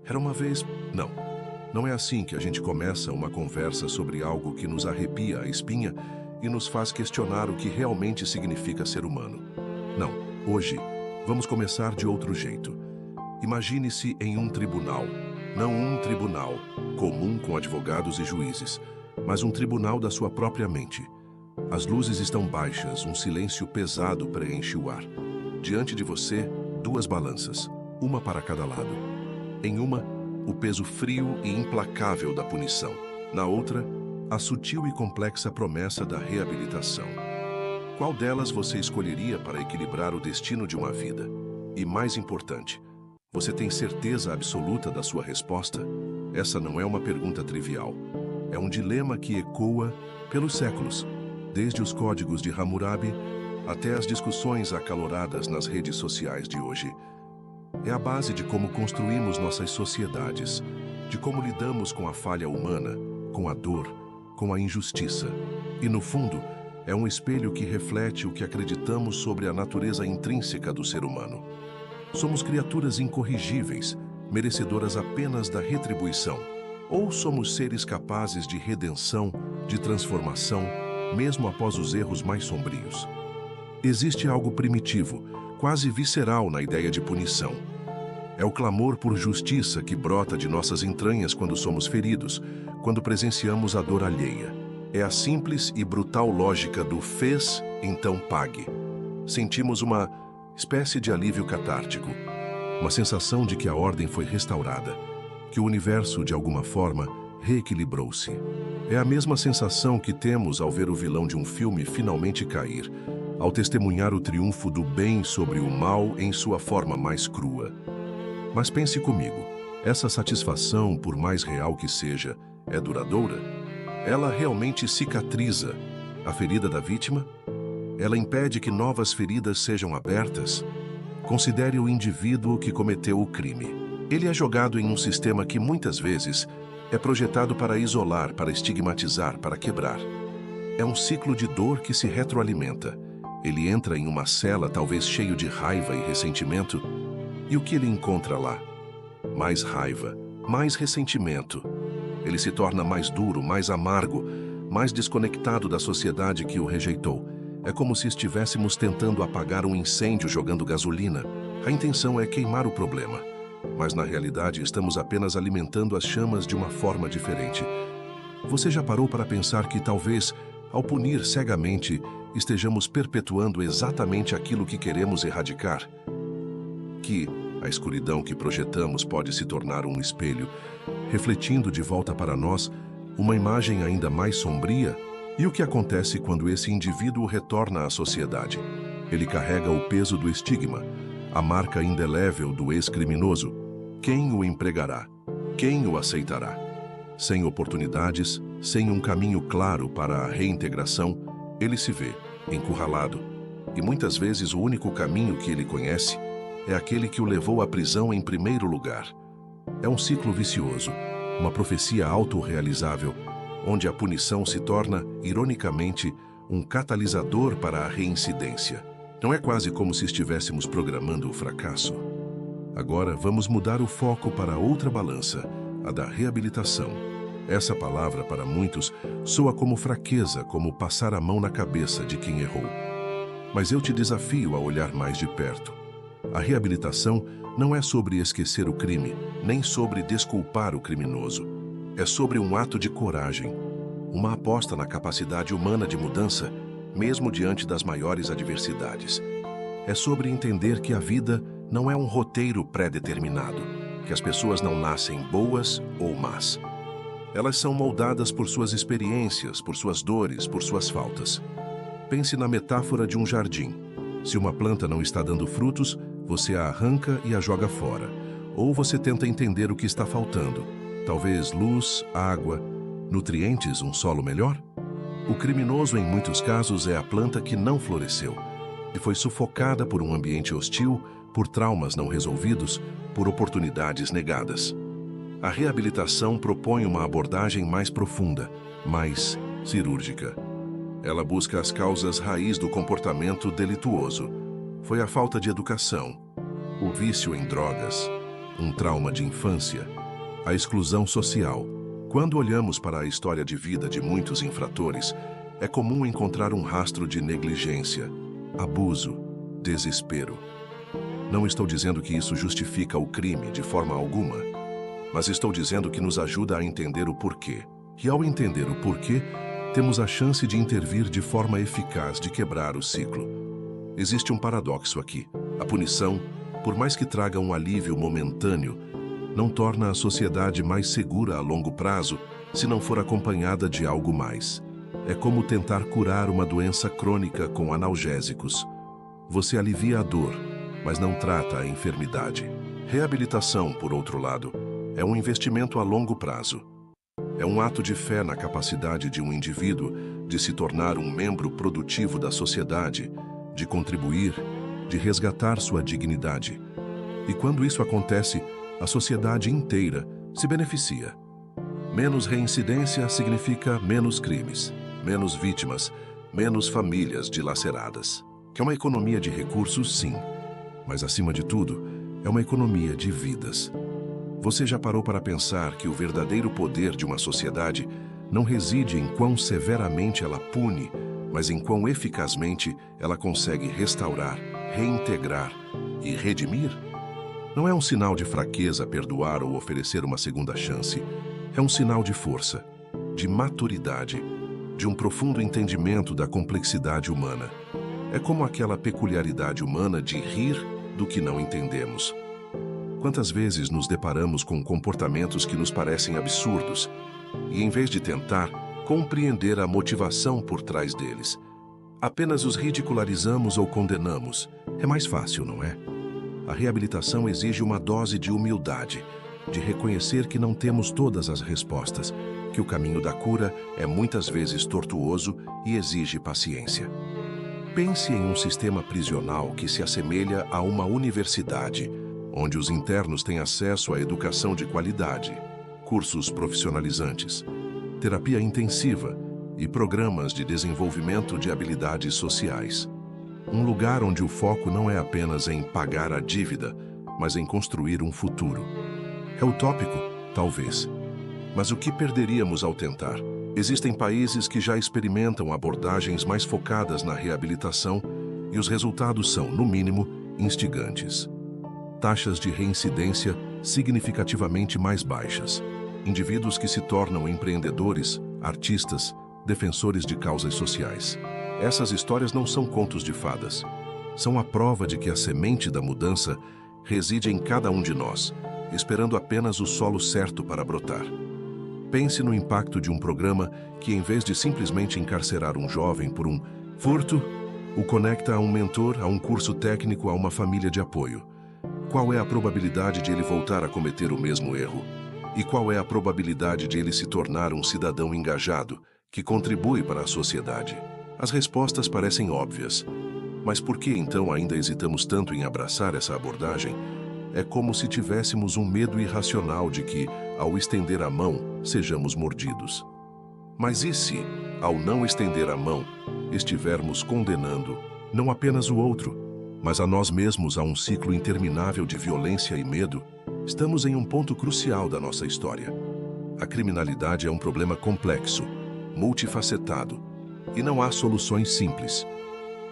Era uma vez... Não. Não é assim que a gente começa uma conversa sobre algo que nos arrepia a espinha e nos faz questionar o que realmente significa ser humano. Não. Hoje, vamos começar de outro jeito. Imagine-se em um tribunal. Não um tribunal comum com advogados e juízes, mas um tribunal da sua própria mente. As luzes estão baixas, um silêncio pesado preenche o ar. Diante de você, duas balanças, uma para cada lado. Em uma, o peso frio e implacável da punição. Na outra, a sutil e complexa promessa da reabilitação. Qual delas você escolheria para equilibrar o destino de uma vida? E mais importante, você tem certeza absoluta da sua resposta? Essa não é uma pergunta trivial. É um dilema que ecoa pelos séculos, desde os códigos de Hammurabi até as discussões acaloradas nas redes sociais de hoje. É a base de como construímos nossas sociedades, de como lidamos com a falha humana, com a dor, com a injustiça. E, no fundo, é um espelho que reflete o que acreditamos sobre a natureza intrínseca do ser humano. Somos criaturas incorrigíveis, merecedoras apenas da retribuição, ou somos seres capazes de redenção, de transformação, mesmo após os erros mais sombrios? Existe algo primitivo, quase visceral na ideia de punição. É o clamor por justiça que brota de nossas entranhas quando somos feridos, quando presenciamos a dor alheia. É a simples e brutal lógica do fez, então pague. Sentimos uma espécie de alívio catártico, uma sensação de que a ordem foi restaurada, que o universo, de alguma forma, reequilibrou-se. É a mesma sensação que temos ao ver o vilão de um filme finalmente cair, ao testemunhar o triunfo do bem sobre o mal em sua forma mais crua. Mas pense comigo, essa satisfação, por mais real que seja, é duradoura? Ela realmente cicatriza a ferida da vítima? Ela impede que novas feridas sejam abertas? Considere o indivíduo que cometeu o crime. Ele é jogado em um sistema que muitas vezes é projetado para isolar, para estigmatizar, para quebrar. É um ciclo de dor que se retroalimenta. Ele entra em uma cela talvez cheio de raiva e ressentimento. E o que ele encontra lá? Mais raiva, mais ressentimento. Ele se torna mais duro, mais amargo, mais desconectado da sociedade que o rejeitou. É como se estivéssemos tentando apagar um incêndio jogando gasolina. A intenção é queimar o problema, mas na realidade estamos apenas alimentando as chamas de uma forma diferente. Você já parou para pensar que talvez, ao punir cegamente, estejamos perpetuando exatamente aquilo que queremos erradicar? Que a escuridão que projetamos pode se tornar um espelho, refletindo de volta para nós uma imagem ainda mais sombria? E o que acontece quando esse indivíduo retorna à sociedade? Ele carrega o peso do estigma, a marca indelével do ex-criminoso. Quem o empregará? Quem o aceitará? Sem oportunidades, sem um caminho claro para a reintegração, ele se vê encurralado. E muitas vezes o único caminho que ele conhece é aquele que o levou à prisão em primeiro lugar. É um ciclo vicioso, uma profecia autorrealizável, onde a punição se torna, ironicamente, um catalisador para a reincidência. Não é quase como se estivéssemos programando o fracasso? Agora vamos mudar o foco para outra balança, a da reabilitação. Essa palavra, para muitos, soa como fraqueza, como passar a mão na cabeça de quem errou. Mas eu te desafio a olhar mais de perto. A reabilitação não é sobre esquecer o crime, nem sobre desculpar o criminoso. É sobre um ato de coragem, uma aposta na capacidade humana de mudança, mesmo diante das maiores adversidades. É sobre entender que a vida não é um roteiro pré-determinado, que as pessoas não nascem boas ou más. Elas são moldadas por suas experiências, por suas dores, por suas faltas. Pense na metáfora de um jardim. Se uma planta não está dando frutos, você a arranca e a joga fora. Ou você tenta entender o que está faltando. Talvez luz, água, nutrientes, um solo melhor? O criminoso, em muitos casos, é a planta que não floresceu, que foi sufocada por um ambiente hostil, por traumas não resolvidos, por oportunidades negadas. A reabilitação propõe uma abordagem mais profunda, mais cirúrgica. Ela busca as causas raiz do comportamento delituoso. Foi a falta de educação, o vício em drogas, um trauma de infância, a exclusão social. Quando olhamos para a história de vida de muitos infratores, é comum encontrar um rastro de negligência, abuso, desespero. Não estou dizendo que isso justifica o crime de forma alguma, mas estou dizendo que nos ajuda a entender o porquê. E ao entender o porquê, temos a chance de intervir de forma eficaz de quebrar o ciclo. Existe um paradoxo aqui. A punição, por mais que traga um alívio momentâneo, não torna a sociedade mais segura a longo prazo se não for acompanhada de algo mais. É como tentar curar uma doença crônica com analgésicos. Você alivia a dor, mas não trata a enfermidade. Reabilitação, por outro lado, é um investimento a longo prazo. É um ato de fé na capacidade de um indivíduo de se tornar um membro produtivo da sociedade, de contribuir, de resgatar sua dignidade. E quando isso acontece, a sociedade inteira se beneficia. Menos reincidência significa menos crimes, menos vítimas, menos famílias dilaceradas. Que é uma economia de recursos, sim, mas acima de tudo, é uma economia de vidas. Você já parou para pensar que o verdadeiro poder de uma sociedade não reside em quão severamente ela pune, mas em quão eficazmente ela consegue restaurar, reintegrar e redimir? Não é um sinal de fraqueza perdoar ou oferecer uma segunda chance. É um sinal de força, de maturidade, de um profundo entendimento da complexidade humana. É como aquela peculiaridade humana de rir do que não entendemos. Quantas vezes nos deparamos com comportamentos que nos parecem absurdos e, em vez de tentar compreender a motivação por trás deles, apenas os ridicularizamos ou condenamos? É mais fácil, não é? A reabilitação exige uma dose de humildade, de reconhecer que não temos todas as respostas, que o caminho da cura é muitas vezes tortuoso e exige paciência. Pense em um sistema prisional que se assemelha a uma universidade, onde os internos têm acesso à educação de qualidade, cursos profissionalizantes, terapia intensiva e programas de desenvolvimento de habilidades sociais. Um lugar onde o foco não é apenas em pagar a dívida, mas em construir um futuro. É utópico? Talvez. Mas o que perderíamos ao tentar? Existem países que já experimentam abordagens mais focadas na reabilitação e os resultados são, no mínimo, instigantes. Taxas de reincidência significativamente mais baixas. Indivíduos que se tornam empreendedores, artistas, defensores de causas sociais. Essas histórias não são contos de fadas. São a prova de que a semente da mudança reside em cada um de nós, esperando apenas o solo certo para brotar. Pense no impacto de um programa que, em vez de simplesmente encarcerar um jovem por um furto, o conecta a um mentor, a um curso técnico, a uma família de apoio. Qual é a probabilidade de ele voltar a cometer o mesmo erro? E qual é a probabilidade de ele se tornar um cidadão engajado, que contribui para a sociedade? As respostas parecem óbvias, mas por que então ainda hesitamos tanto em abraçar essa abordagem? É como se tivéssemos um medo irracional de que, ao estender a mão, sejamos mordidos. Mas e se, ao não estender a mão, estivermos condenando não apenas o outro, mas a nós mesmos a um ciclo interminável de violência e medo? Estamos em um ponto crucial da nossa história. A criminalidade é um problema complexo, multifacetado, e não há soluções simples.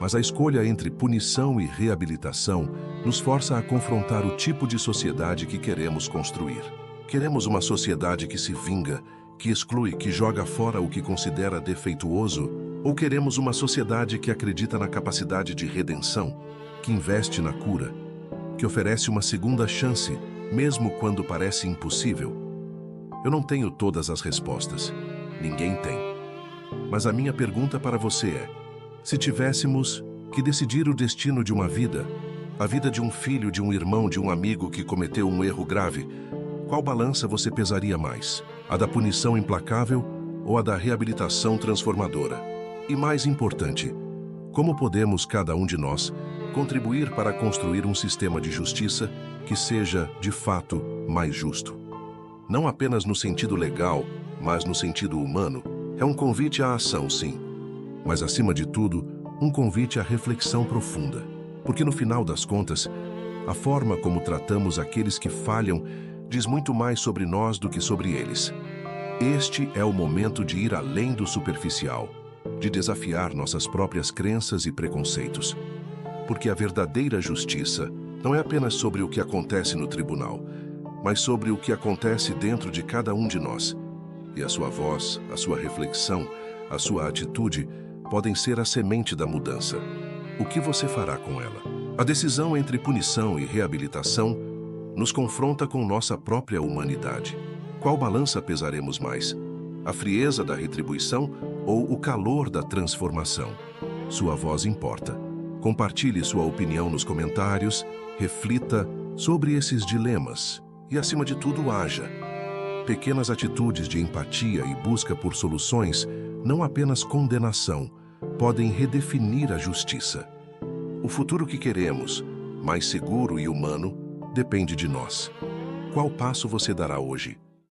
Mas a escolha entre punição e reabilitação nos força a confrontar o tipo de sociedade que queremos construir. Queremos uma sociedade que se vinga, que exclui, que joga fora o que considera defeituoso? Ou queremos uma sociedade que acredita na capacidade de redenção, que investe na cura, que oferece uma segunda chance, mesmo quando parece impossível? Eu não tenho todas as respostas. Ninguém tem. Mas a minha pergunta para você é: se tivéssemos que decidir o destino de uma vida, a vida de um filho, de um irmão, de um amigo que cometeu um erro grave, qual balança você pesaria mais? A da punição implacável ou a da reabilitação transformadora? E mais importante, como podemos, cada um de nós, contribuir para construir um sistema de justiça que seja, de fato, mais justo? Não apenas no sentido legal, mas no sentido humano. É um convite à ação, sim, mas, acima de tudo, um convite à reflexão profunda. Porque, no final das contas, A forma como tratamos aqueles que falham diz muito mais sobre nós do que sobre eles. Este é o momento de ir além do superficial, de desafiar nossas próprias crenças e preconceitos. Porque a verdadeira justiça não é apenas sobre o que acontece no tribunal, mas sobre o que acontece dentro de cada um de nós. E a sua voz, a sua reflexão, a sua atitude podem ser a semente da mudança. O que você fará com ela? A decisão entre punição e reabilitação nos confronta com nossa própria humanidade. Qual balança pesaremos mais? A frieza da retribuição ou o calor da transformação? Sua voz importa. Compartilhe sua opinião nos comentários, reflita sobre esses dilemas e, acima de tudo, haja. Pequenas atitudes de empatia e busca por soluções, não apenas condenação, podem redefinir a justiça. O futuro que queremos, mais seguro e humano, depende de nós. Qual passo você dará hoje?